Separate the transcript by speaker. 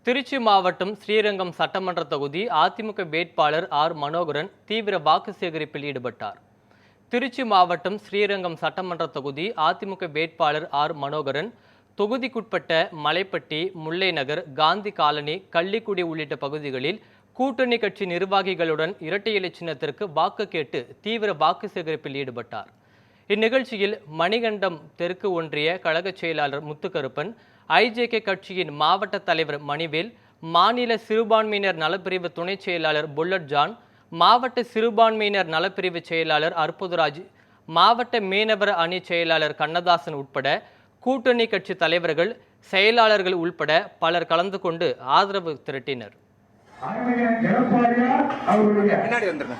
Speaker 1: திருச்சி மாவட்டம் ஸ்ரீரங்கம் சட்டமன்ற தொகுதி அதிமுக வேட்பாளர் ஆர் மனோகரன் தீவிர வாக்கு சேகரிப்பில் ஈடுபட்டார். திருச்சி மாவட்டம் ஸ்ரீரங்கம் சட்டமன்ற தொகுதி அதிமுக வேட்பாளர் ஆர் மனோகரன் தொகுதிக்குட்பட்ட மலைப்பட்டி, முல்லை நகர், காந்தி காலனி, கள்ளிக்குடி உள்ளிட்ட பகுதிகளில் கூட்டணி கட்சி நிர்வாகிகளுடன் இரட்டை இலை சின்னத்திற்கு வாக்கு கேட்டு தீவிர வாக்கு சேகரிப்பில் ஈடுபட்டார். இந்நிகழ்ச்சியில் மணிகண்டம் தெற்கு ஒன்றிய கழக செயலாளர் முத்துக்கருப்பன், ஐஜேகே கட்சியின் மாவட்ட தலைவர் மணிவேல், மாநில சிறுபான்மையினர் நலப்பிரிவு துணை செயலாளர் புல்லட் ஜான், மாவட்ட சிறுபான்மையினர் நலப்பிரிவு செயலாளர் அற்புதராஜ், மாவட்ட மீனவர் அணி செயலாளர் கண்ணதாசன் உட்பட கூட்டணி கட்சி தலைவர்கள், செயலாளர்கள் உள்பட பலர் கலந்து கொண்டு ஆதரவு திரட்டினர்.
Speaker 2: பின்னாடி வந்துருங்க.